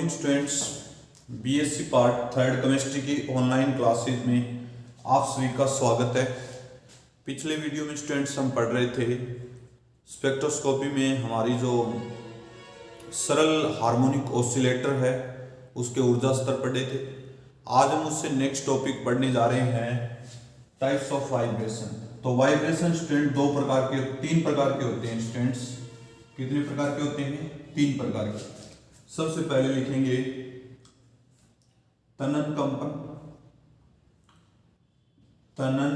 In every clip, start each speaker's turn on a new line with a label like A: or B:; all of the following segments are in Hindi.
A: Morning students, BSc part third chemistry की ऑनलाइन क्लासेज में आप सभी का स्वागत है। पिछले वीडियो में स्टूडेंट्स हम पढ़ रहे थे स्पेक्ट्रोस्कोपी में हमारी जो सरल हार्मोनिक ऑसिलेटर है उसके ऊर्जा स्तर पढ़े थे। आज हम उससे नेक्स्ट टॉपिक पढ़ने जा रहे हैं टाइप्स ऑफ वाइब्रेशन। तो वाइब्रेशन स्टूडेंट तीन प्रकार के होते हैं स्टूडेंट्स। कितने प्रकार के होते हैं? तीन प्रकार के। सबसे पहले लिखेंगे तनन कंपन। तनन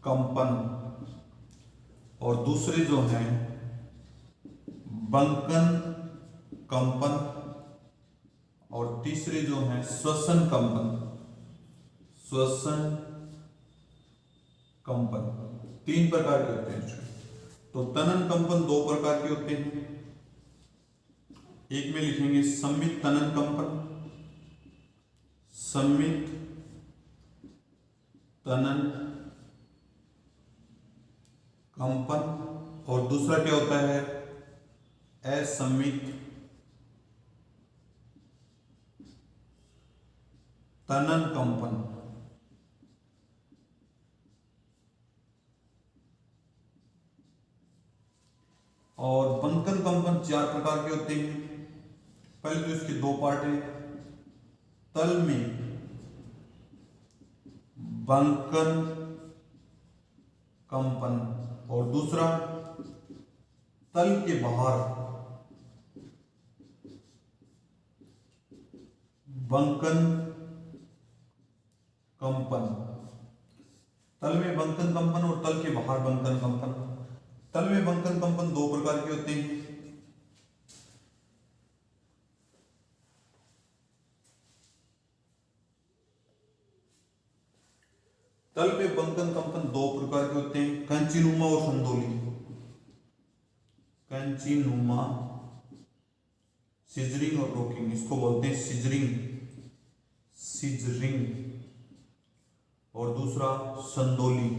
A: कंपन और दूसरे जो हैं बंकन कंपन और तीसरे जो हैं श्वसन कंपन। श्वसन कंपन तीन प्रकार के होते हैं। तो तनन कंपन दो प्रकार के होते हैं। एक में लिखेंगे सम्मित तनन कंपन। सम्मित तनन कंपन और दूसरा क्या होता है? असम्मित तनन कंपन। और बंकन कंपन चार प्रकार के होते हैं। पहले तो इसके दो पार्ट हैं। तल में बंकन कंपन और दूसरा तल के बाहर बंकन कंपन। तल में बंकन कंपन और तल के बाहर बंकन कंपन। तल में बंकन कंपन दो प्रकार के होते हैं। तल में बंकन कंपन दो प्रकार के होते हैं, कैंचिनुमा और संदोली। कैंचिनुमा सिजरिंग और रॉकिंग, इसको बोलते हैं सिजरिंग। सिजरिंग और दूसरा संदोली,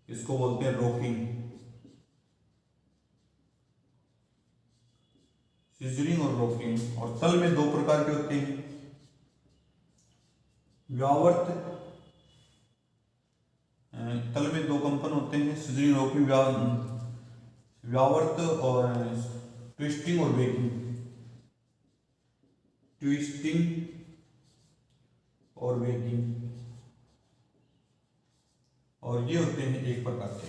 A: इसको बोलते हैं रॉकिंग। सिजरिंग और रॉकिंग। और तल में दो प्रकार के होते हैं, व्यावर्त। तल में दो कंपन होते हैं, सिजरिंग रॉकिंग, व्यावर्त और ट्विस्टिंग और वेगिंग। ट्विस्टिंग और वेगिंग, और ये होते हैं एक प्रकार के।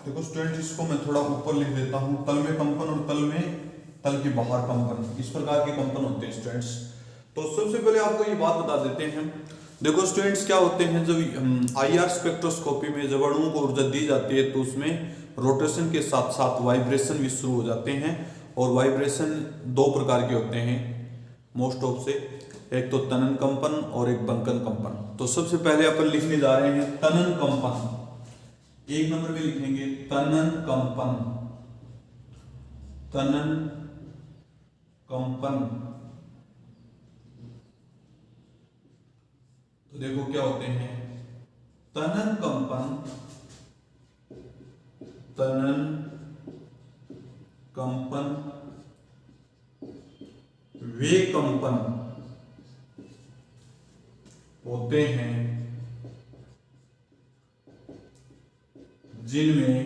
A: देखो स्टूडेंट, इसको मैं थोड़ा ऊपर लिख देता हूं। तल में कंपन और तल के बाहर कंपन, इस प्रकार के कंपन होते हैं स्टूडेंट्स। तो सबसे पहले आपको ये बात बता देते हैं। देखो स्टूडेंट्स, क्या होते हैं, जब आईआर स्पेक्ट्रोस्कोपी में जब अणुओं को ऊर्जा दी जाती है तो उसमें रोटेशन के साथ साथ वाइब्रेशन भी शुरू हो जाते हैं। और वाइब्रेशन दो प्रकार के होते हैं मोस्ट ऑफ से, एक तो तनन कंपन और एक बंकन कंपन। तो सबसे पहले अपन लिखने जा रहे हैं तनन कंपन। एक नंबर में लिखेंगे तनन कंपन। तनन कंपन। तो देखो क्या होते हैं तनन कंपन। तनन कंपन वे कंपन होते हैं जिनमें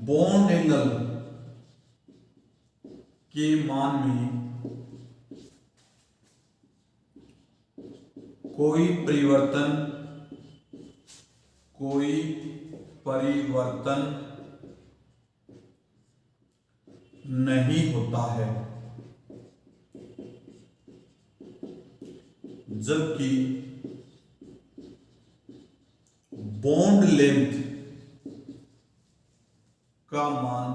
A: बॉन्ड एंगल के मान में कोई परिवर्तन नहीं होता है, जबकि बॉन्ड लेंथ का मान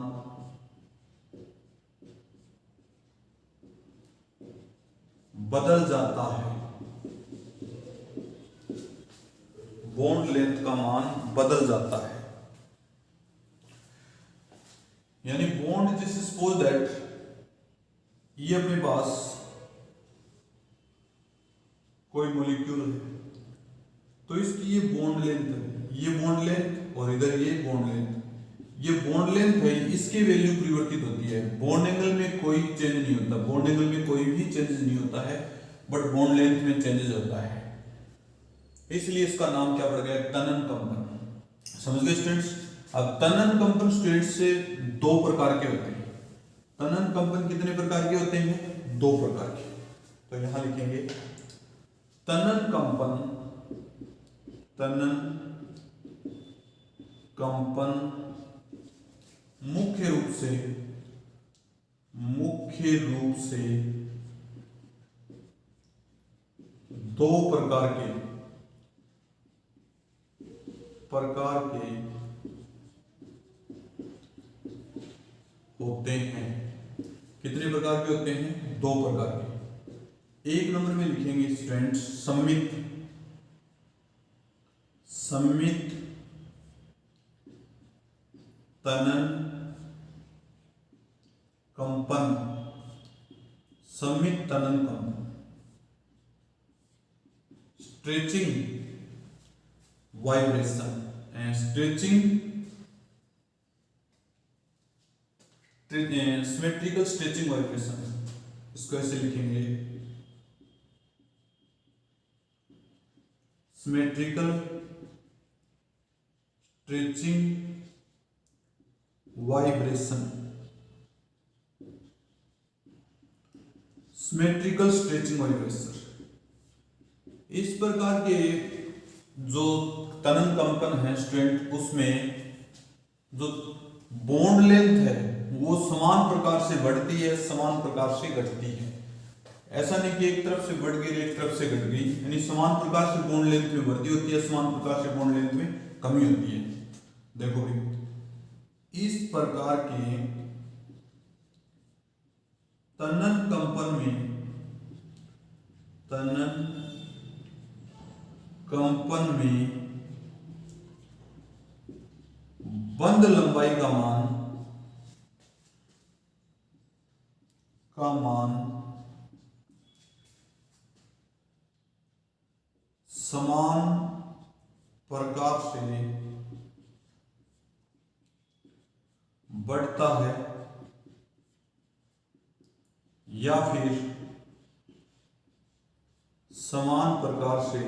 A: बदल जाता है। बॉन्ड लेंथ का मान बदल जाता है। यानी बॉन्ड, जैसे सपोज दैट ये अपने पास कोई मॉलिक्यूल है, तो इसकी ये बॉन्ड लेंथ है, ये बॉन्ड लेंथ और इधर ये बॉन्ड लेंथ, ये बॉन्ड लेंथ है, इसकी वैल्यू परिवर्तित होती है। बॉन्ड एंगल में कोई चेंज नहीं होता, बॉन्ड एंगल में कोई भी चेंजेस नहीं होता है, बट बॉन्ड लेंथ में चेंजेस होता है, इसलिए इसका नाम क्या पड़ गया, तनन कंपन। समझ गए स्टूडेंट्स। अब तनन कंपन स्टूडेंट्स से दो प्रकार के होते हैं। तनन कंपन कितने प्रकार के होते हैं, दो प्रकार के। तो यहां लिखेंगे तनन कंपन, तनन कंपन मुख्य रूप से दो प्रकार के होते हैं। कितने प्रकार के होते हैं, दो प्रकार के। एक नंबर में लिखेंगे स्टूडेंट्स सममित तनन कंपन, सममित तनन कंपन, stretching vibration and symmetrical stretching vibration. इसको ऐसे लिखेंगे symmetrical stretching vibration, symmetrical stretching vibration. इस प्रकार के जो तनन कंपन है स्टूडेंट, उसमें जो बॉन्ड लेंथ है वो समान प्रकार से बढ़ती है, समान प्रकार से घटती है। ऐसा नहीं कि एक तरफ से बढ़ गई एक तरफ से घट गई, यानी समान प्रकार से बॉन्ड लेंथ में वृद्धि होती है, समान प्रकार से बॉन्ड लेंथ में कमी होती है। देखो भाई, इस प्रकार के तनन कंपन में बंद लंबाई का मान समान प्रकार से बढ़ता है या फिर समान प्रकार से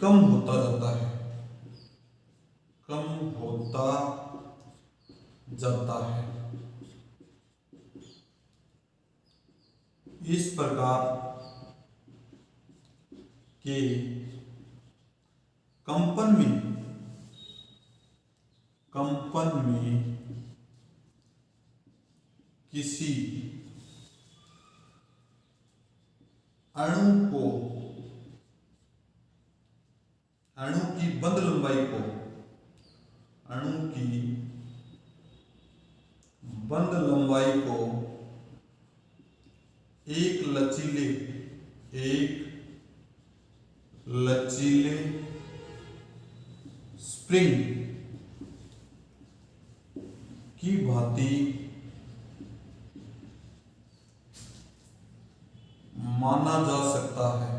A: कम होता जाता है, कम होता जाता है। इस प्रकार के कंपन में किसी अणु की बंद लंबाई को एक लचीले स्प्रिंग की भांति माना जा सकता है।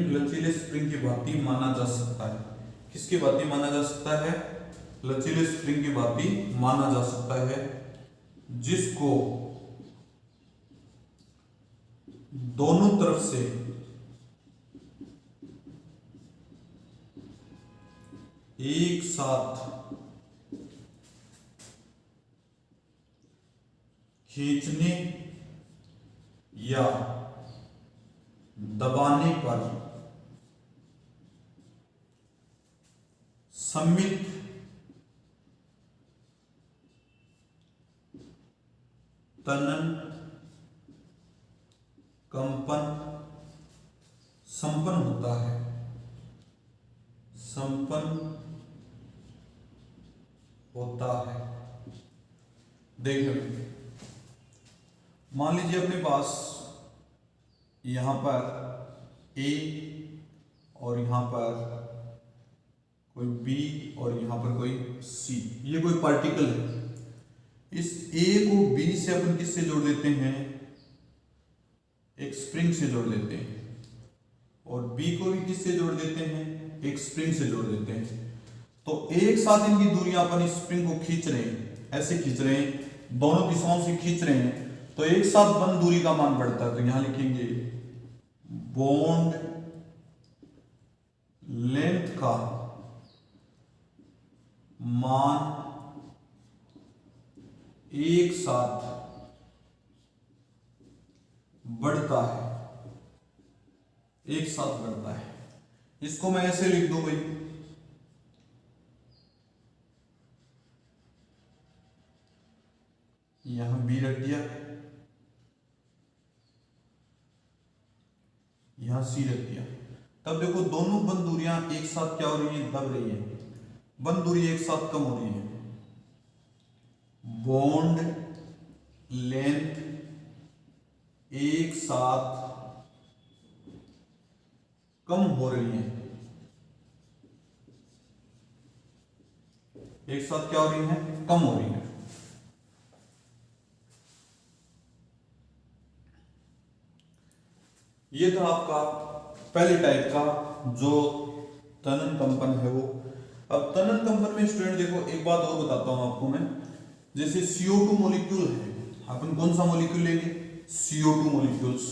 A: लचीले स्प्रिंग की भांति माना जा सकता है। किसकी भांति माना जा सकता है, लचीले स्प्रिंग की भांति माना जा सकता है, जिसको दोनों तरफ से एक साथ खींचने या दबाने पर सममित तनन कंपन संपन्न होता है। देखिए, मान लीजिए अपने पास यहां पर ए और यहां पर कोई बी और यहां पर कोई सी, ये कोई पार्टिकल है। इस ए को बी से अपन किससे जोड़ देते हैं, एक स्प्रिंग से जोड़ देते हैं, और बी को भी किससे जोड़ देते हैं, एक स्प्रिंग से जोड़ देते हैं। तो एक साथ इनकी दूरियां अपन इस स्प्रिंग को खींच रहे हैं, ऐसे खींच रहे हैं, दोनों दिशाओं से खींच रहे हैं, तो एक साथ बंद दूरी का मान बढ़ता है। तो यहां लिखेंगे बॉन्ड लेंथ का मान एक साथ बढ़ता है, एक साथ बढ़ता है। इसको मैं ऐसे लिख दूं भाई, यहां बी रख दिया, यहां सी रख दिया। तब देखो दोनों बंद दूरियां एक साथ क्या हो रही है, दब रही है, बंद दूरी एक साथ कम हो रही है। बॉन्ड लेंथ एक साथ कम हो रही है, एक साथ क्या हो रही है, कम हो रही है। ये था आपका पहले टाइप का जो तनन कंपन है वो। अब तनन कंपन में स्टूडेंट देखो एक बात और बताता हूं आपको मैं, जैसे CO2 मॉलिक्यूल है, अपन कौन सा मॉलिक्यूल लेंगे, CO2 मॉलिक्यूल्स।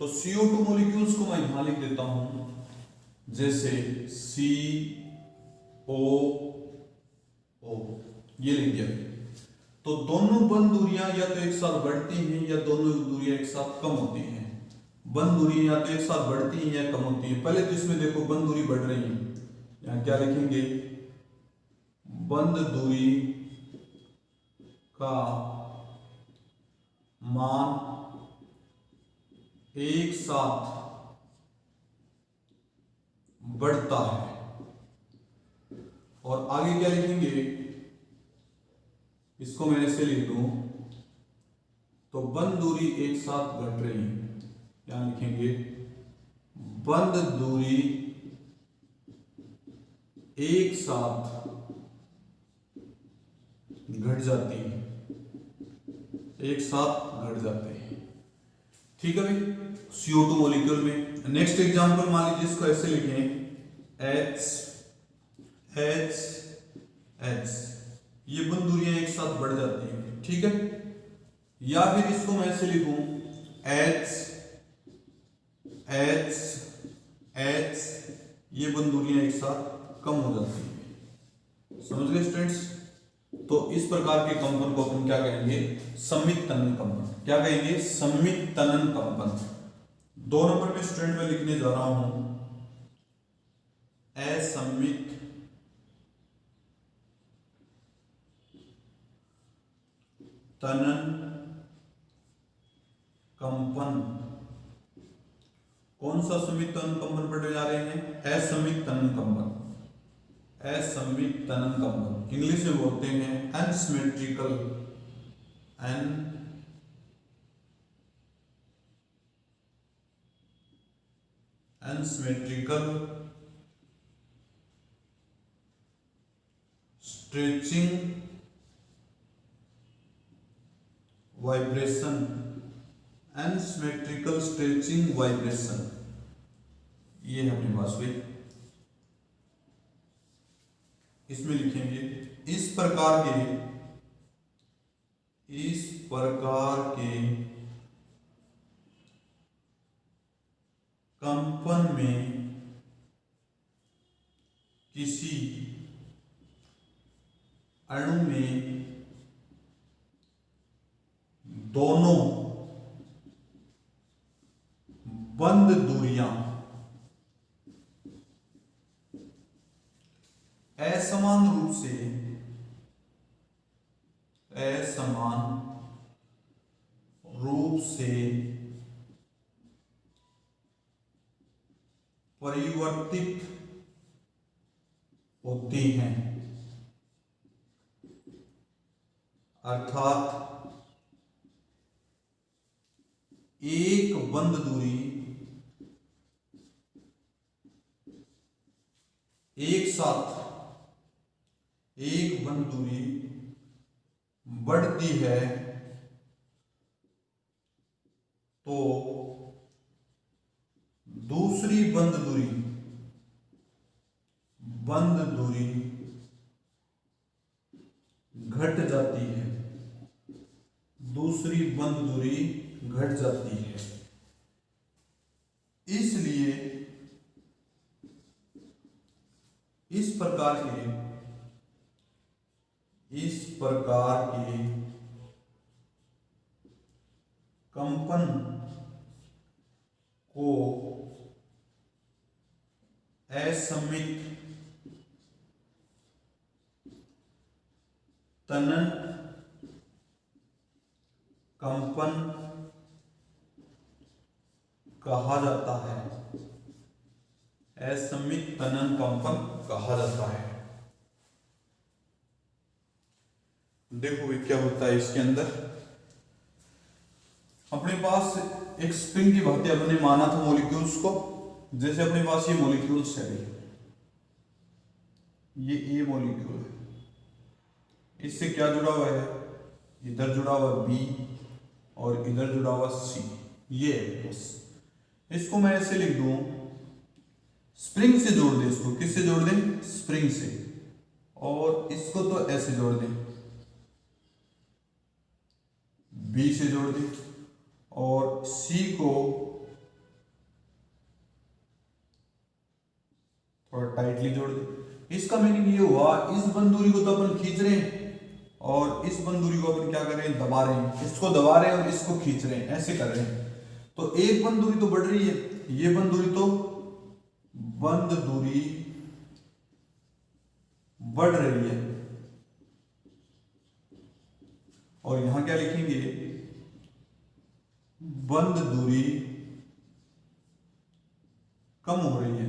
A: तो CO2 मॉलिक्यूल्स को मैं यहां लिख देता हूं, जैसे COO, ये लिख दिया। तो दोनों बंद दूरियां या तो एक साथ बढ़ती हैं या दोनों दूरियां एक साथ कम होती हैं। बंद दूरी या तो एक साथ बढ़ती हैं या कम होती हैं। पहले तो इसमें देखो बंद दूरी बढ़ रही है, यहां क्या लिखेंगे, बंद दूरी का मान एक साथ बढ़ता है। और आगे क्या लिखेंगे, इसको मैं ऐसे लिख दूं, तो बंद दूरी एक साथ घट रही है, यहां लिखेंगे बंद दूरी एक साथ घट जाती है, एक साथ घट जाते हैं। ठीक है भाई, CO2 मॉलिक्यूल में। नेक्स्ट एग्जांपल मान लीजिए इसको ऐसे लिखें, H, ये बंद दूरियां एक साथ बढ़ जाती हैं, ठीक है। या फिर इसको मैं ऐसे लिखूं, H, ये बंद दूरियां एक साथ कम हो जाती हैं। समझ गए स्टूडेंट्स। तो इस प्रकार के कंपन को अपन क्या कहेंगे, सममित तनन कंपन। क्या कहेंगे, सममित तनन कंपन। 2 नंबर में स्टूडेंट में लिखने जा रहा हूं असममित तनन कंपन। कौन सा सममित तनन कंपन पढ़ने जा रहे हैं, असममित तनन कंपन। असममित तनन कंपन इंग्लिश में बोलते हैं unsymmetrical, unsymmetrical stretching vibration, unsymmetrical stretching vibration. ये हमने पास हुई। इसमें लिखेंगे इस प्रकार के कंपन में किसी अणु में दोनों बंद दूरियां असमान रूप से परिवर्तित होती हैं, अर्थात एक बंद दूरी एक साथ, एक बंद दूरी बढ़ती है तो दूसरी बंद दूरी घट जाती है, दूसरी बंद दूरी घट जाती है। इसलिए इस प्रकार के कंपन को असममित तनन कंपन कहा जाता है, असममित तनन कंपन कहा जाता है। देखो ये क्या होता है इसके अंदर, अपने पास एक स्प्रिंग की भांति हमने माना था मॉलिक्यूल्स को। जैसे अपने पास ये मॉलिक्यूल्स है, ये ए मॉलिक्यूल है, इससे क्या जुड़ा हुआ है, इधर जुड़ा हुआ बी और इधर जुड़ा हुआ सी, ये है बस। इसको मैं ऐसे लिख दूं, स्प्रिंग से जोड़ दें इसको, किससे जोड़ दें, स्प्रिंग से, और इसको तो ऐसे जोड़ दें, बी से जोड़ दें, और सी को थोड़ा टाइटली जोड़ दें। इसका मीनिंग ये हुआ, इस बंदूरी को तो अपन खींच रहे हैं और इस बंदूरी को अपन क्या कर रहे हैं, दबा रहे हैं, इसको दबा रहे हैं और इसको खींच रहे हैं, ऐसे कर रहे हैं। तो एक बंद दूरी तो बढ़ रही है, ये बंद दूरी तो बंद दूरी बढ़ रही है, और यहां क्या लिखेंगे, बंद दूरी कम हो रही है,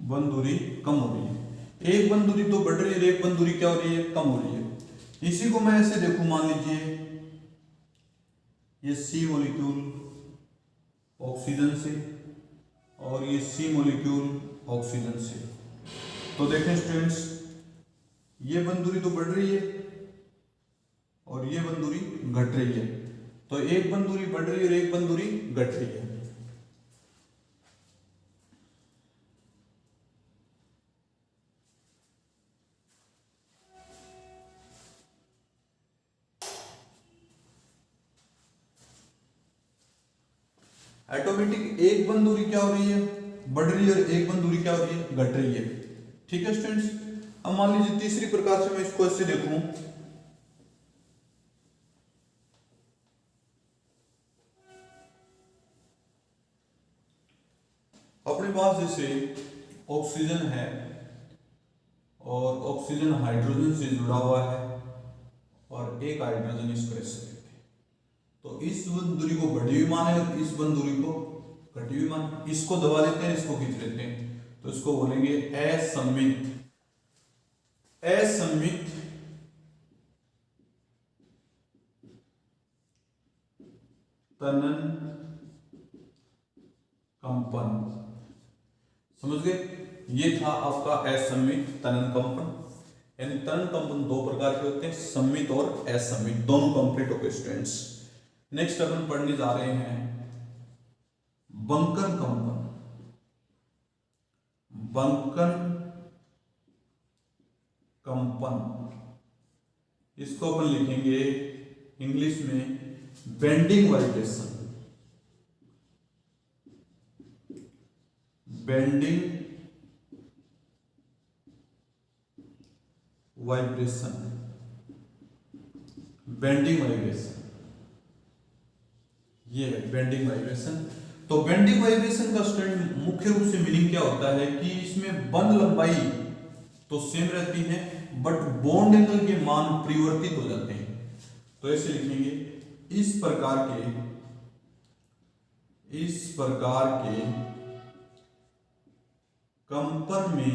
A: बंद दूरी कम हो रही है। एक बंद दूरी तो बढ़ रही है, एक बंद दूरी क्या हो रही है, कम हो रही है। इसी को मैं ऐसे देखूं, मान लीजिए ये सी मॉलिक्यूल ऑक्सीजन से और ये सी मॉलिक्यूल ऑक्सीजन से, तो देखें स्टूडेंट्स, ये बंद दूरी तो बढ़ रही है और ये बंद दूरी घट रही है। तो एक बंद दूरी बढ़ रही है और एक बंद दूरी घट रही है। ऑटोमेटिक एक बंद दूरी क्या हो रही है, बढ़ रही है, और एक बंद दूरी क्या हो रही है, घट रही है। ठीक है स्टूडेंट्स, अब मान लीजिए तीसरी प्रकार से मैं इसको ऐसे देखूं, अपने पास जैसे ऑक्सीजन है और ऑक्सीजन हाइड्रोजन से जुड़ा हुआ है और एक हाइड्रोजन इसको ऐसे लेते हैं, तो इस बंद दूरी को बढ़ी हुई माने और इस बंद दूरी को घटी हुई माने, इसको दबा लेते हैं, इसको खींच लेते हैं, तो इसको बोलेंगे असममित तनन कंपन। समझ गए, ये था आपका असममित तनन कंपन। यानी तनन कंपन दो प्रकार के होते हैं, सम्मित और असम्मित, दोनों कंप्लीट हो गए स्टूडेंट्स। नेक्स्ट अपन पढ़ने जा रहे हैं बंकन कंपन। बंकन कंपन, इसको अपन लिखेंगे इंग्लिश में bending vibration. Bending vibration, bending vibration, ये है बेंडिंग वाइब्रेशन। तो बेंडिंग वाइब्रेशन का स्टूडेंट मुख्य रूप से मीनिंग क्या होता है कि इसमें बंद लंबाई तो सेम रहती है बट बॉन्ड एंगल के मान परिवर्तित हो जाते हैं। तो ऐसे लिखेंगे, इस प्रकार के कंपन में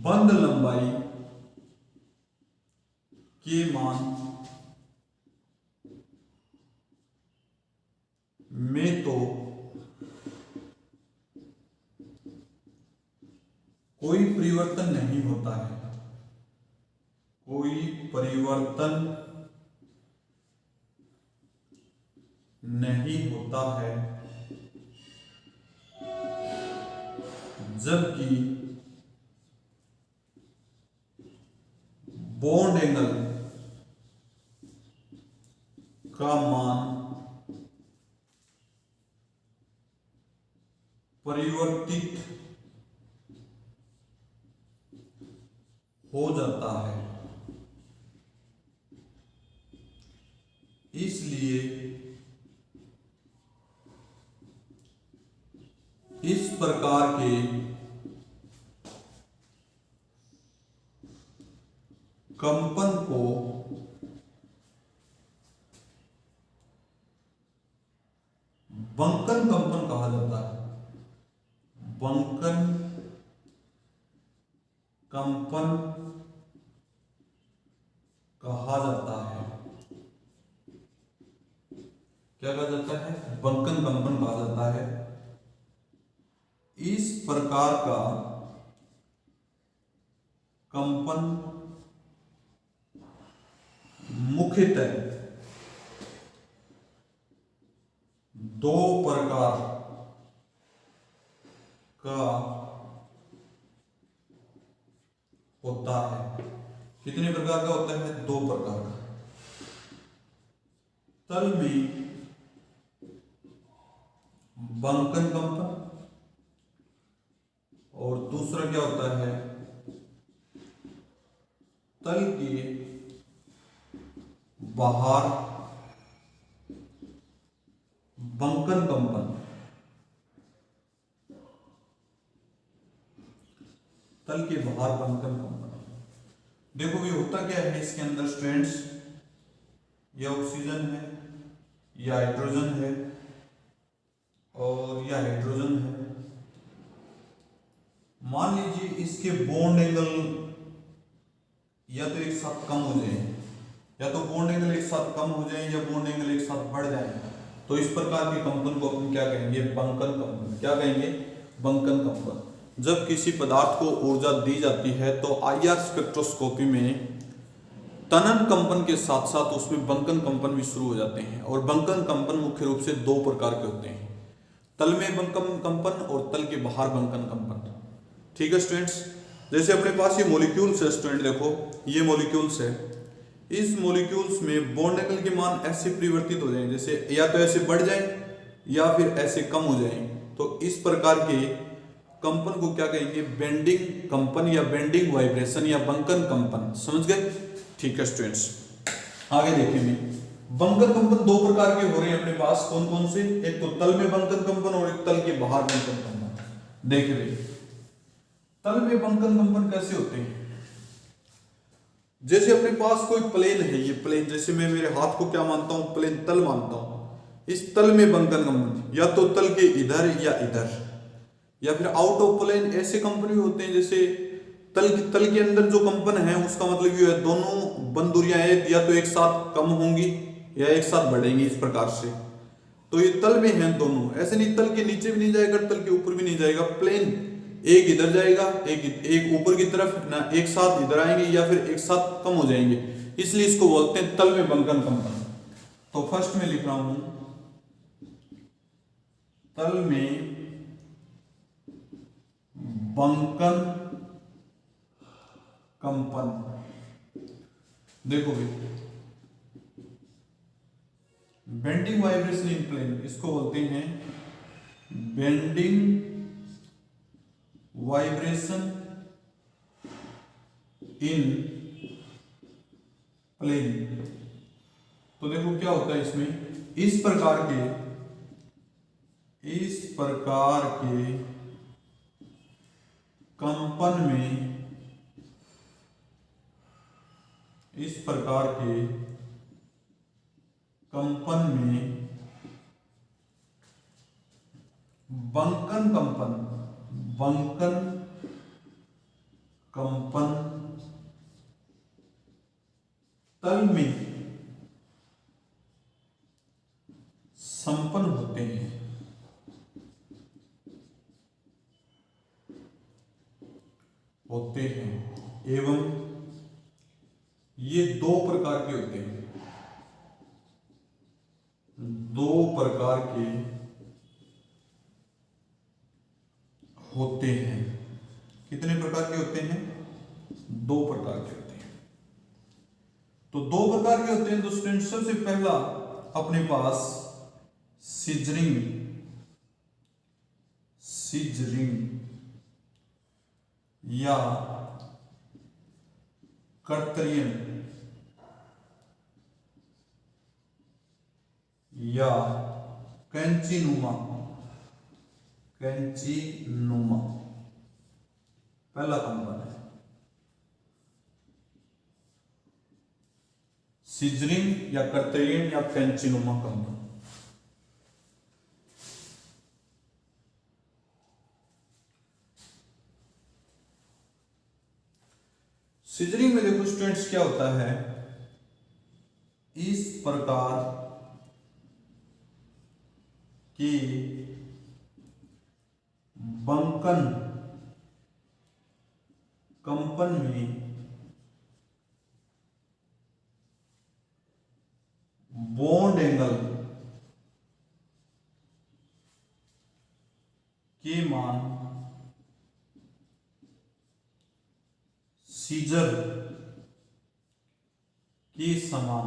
A: बंद लंबाई के मान में तो कोई परिवर्तन नहीं होता है, कोई परिवर्तन नहीं होता है, जबकि बॉन्ड एंगल का मान परिवर्तित हो जाता है। इसलिए इस प्रकार के कंपन को बंकन कंपन कहा जाता है। बंकन कंपन कहा जाता है। क्या कहा जाता है? बंकन कंपन कहा जाता है। इस प्रकार का कंपन मुख्यतः दो प्रकार का होता है। कितने प्रकार का होता है? दो प्रकार का। तल में बंकन कंपन और दूसरा क्या होता है? तल के बाहर बंकन कंपन। तल के बाहर बंकन कंपन। देखो ये होता क्या है इसके अंदर स्टूडेंट्स, यह ऑक्सीजन है, यह हाइड्रोजन है और यह हाइड्रोजन है। मान लीजिए इसके बॉन्ड एंगल या तो एक साथ कम हो जाए, या तो बॉन्ड एंगल एक साथ कम हो जाए या बॉन्ड एंगल एक साथ बढ़ जाए, तो इस प्रकार के कंपन को अपन क्या कहेंगे? बंकन कंपन। क्या कहेंगे? बंकन कंपन। जब किसी पदार्थ को ऊर्जा दी जाती है तो आईआर स्पेक्ट्रोस्कोपी में तनन कंपन के साथ साथ उसमें बंकन कंपन भी शुरू हो जाते हैं। और बंकन कंपन मुख्य रूप से दो प्रकार के होते हैं, तल में बंकन कंपन और तल के बाहर बंकन कंपन। ठीक है स्टूडेंट्स, जैसे अपने पास ये मॉलिक्यूल्स है स्टूडेंट, देखो ये मॉलिक्यूल्स है। इस मॉलिक्यूल्स में बॉन्ड एंगल के मान ऐसे परिवर्तित हो जाएं, जैसे या तो ऐसे बढ़ जाए या फिर ऐसे कम हो जाए। तो इस प्रकार के कंपन को क्या कहेंगे? बेंडिंग कंपन या बेंडिंग वाइब्रेशन या बंकन कंपन। समझ गए? ठीक है स्टूडेंट्स, आगे देखेंगे। बंकन कंपन दो प्रकार के हो रहे हैं अपने पास। कौन कौन से? एक तो तल में बंकन कंपन और एक तल के बाहर बंकन कंपन। देखिए तल में बंकन कंपन कैसे होते हैं? जैसे अपने पास कोई प्लेन है, ये प्लेन, जैसे मैं मेरे हाथ को क्या मानता हूं? प्लेन तल मानता हूं। इस तल में बंकन कंपन या तो तल के इधर या इधर या फिर आउट ऑफ प्लेन ऐसे कंपन भी होते हैं। जैसे तल के अंदर जो कंपन है उसका मतलब ये है दोनों बंदूरियां या तो एक साथ कम होंगी या एक साथ बढ़ेंगी, इस प्रकार से। तो ये तल में है दोनों, ऐसे नहीं तल के नीचे भी नहीं जाएगा, तल के ऊपर भी नहीं जाएगा। प्लेन एक इधर जाएगा, एक ऊपर की तरफ ना, एक साथ इधर आएंगे या फिर एक साथ कम हो जाएंगे, इसलिए इसको बोलते हैं तल में बंकन कंपन। तो फर्स्ट में लिख रहा हूं तल में बंकन कंपन। देखो भाई, बेंडिंग वाइब्रेशन इन प्लेन, इसको बोलते हैं बेंडिंग वाइब्रेशन इन प्लेन। तो देखो क्या होता है इसमें, इस प्रकार के कंपन में, इस प्रकार के कंपन में बंकन कंपन तल में संपन्न होते हैं। होते हैं एवं ये दो प्रकार के होते हैं, दो प्रकार के होते हैं। कितने प्रकार के होते हैं? दो प्रकार के होते हैं। तो दो प्रकार के होते हैं तो स्टूडेंट सबसे पहला अपने पास सीजरिंग या कर्तरियन या कैंचीनुमा पहला कंपन है। सीजरिंग या कर्तरियन या कैंचीनुमा कंपन। सीजरिंग में देखो स्टूडेंट्स क्या होता है, इस प्रकार की बंकन कंपन में बॉन्ड एंगल के मान सीजर के समान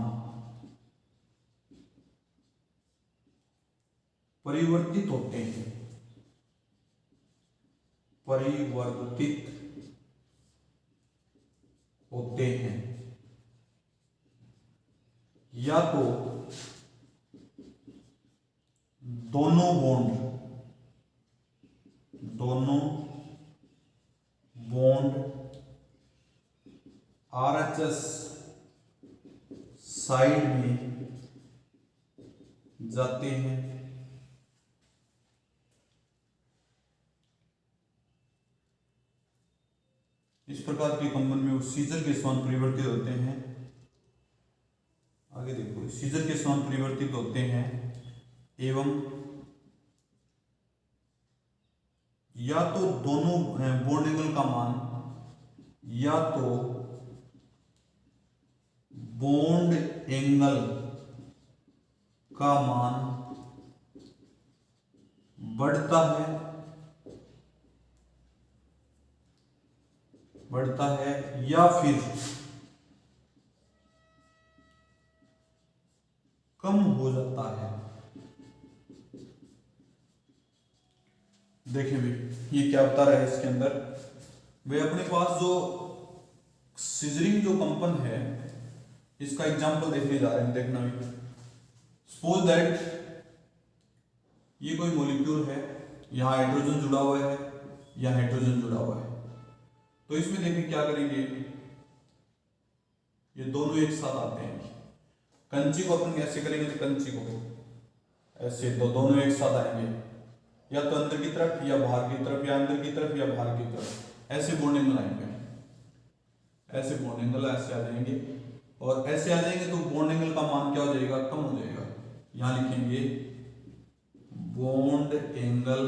A: परिवर्तित होते हैं, या तो दोनों बॉन्ड आरएचएस साइड में जाते हैं, इस प्रकार के कंपन में वो सीजर के समान परिवर्तित होते हैं। आगे देखो, सीजर के समान परिवर्तित होते हैं एवं या तो दोनों बॉन्ड एंगल का मान या तो बॉन्ड एंगल का मान बढ़ता है या फिर कम हो जाता है। देखिए भाई ये क्या बता रहा है इसके अंदर, वे अपने पास जो सीजरिंग जो कंपन है इसका एग्जांपल देखने जा रहे हैं। देखना भी, सपोज दैट ये कोई मॉलिक्यूल है, यहां हाइड्रोजन जुड़ा हुआ है, यहां हाइड्रोजन जुड़ा हुआ है, तो इसमें देखिए क्या करेंगे, ये दोनों एक साथ आते हैं। कंची को अपन कैसे करेंगे, तो कंची को ऐसे, तो दोनों एक साथ आएंगे, या तो अंदर की तरफ या बाहर की तरफ, या अंदर की तरफ या बाहर की तरफ, ऐसे बॉन्ड एंगल आएंगे, ऐसे बॉन्ड एंगल ऐसे आ जाएंगे, और ऐसे आ जाएंगे तो बॉन्ड एंगल का मान क्या हो जाएगा, कम हो जाएगा। यहां लिखेंगे बॉन्ड एंगल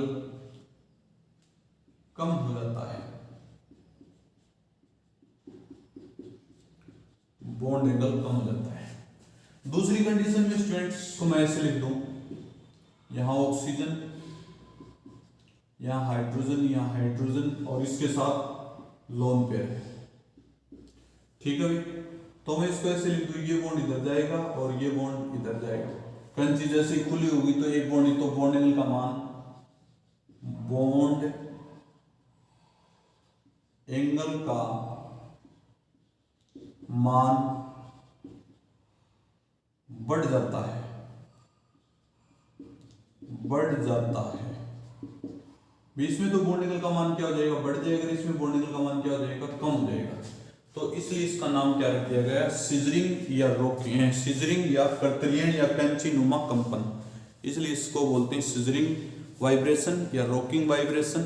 A: कम हो जाता है, बॉन्ड एंगल कम हो जाता है। दूसरी कंडीशन में स्टूडेंट्स को मैं ऐसे लिख दूं, यहां ऑक्सीजन, यहां हाइड्रोजन और इसके साथ लोन पेयर है, ठीक है भाई। तो मैं इसको ऐसे लिख दूं, ये बॉन्ड इधर जाएगा और ये बॉन्ड इधर जाएगा। कंची जैसे ही खुली होगी तो एक बॉन्ड, तो बॉन्ड एंगल का मान, बॉन्ड एंगल का मान बढ़ जाता है, इसमें तो बॉन्ड एंगल का मान क्या हो जाएगा, बढ़ जाएगा, इसमें बॉन्ड एंगल का मान क्या हो जाएगा, कम हो जाएगा। तो इसलिए इसका नाम क्या रख दिया गया, सीजरिंग या रॉकिंग, सीजरिंग या कर्तरियन या कैंचीनुमा कंपन, इसलिए इसको बोलते हैं सीजरिंग वाइब्रेशन या रॉकिंग वाइब्रेशन,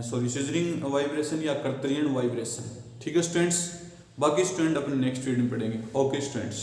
A: सीजरिंग वाइब्रेशन या कर्तरियन वाइब्रेशन। ठीक है स्टूडेंट्स, बाकी स्टूडेंट अपने नेक्स्ट वीडियो में पढ़ेंगे। Okay students.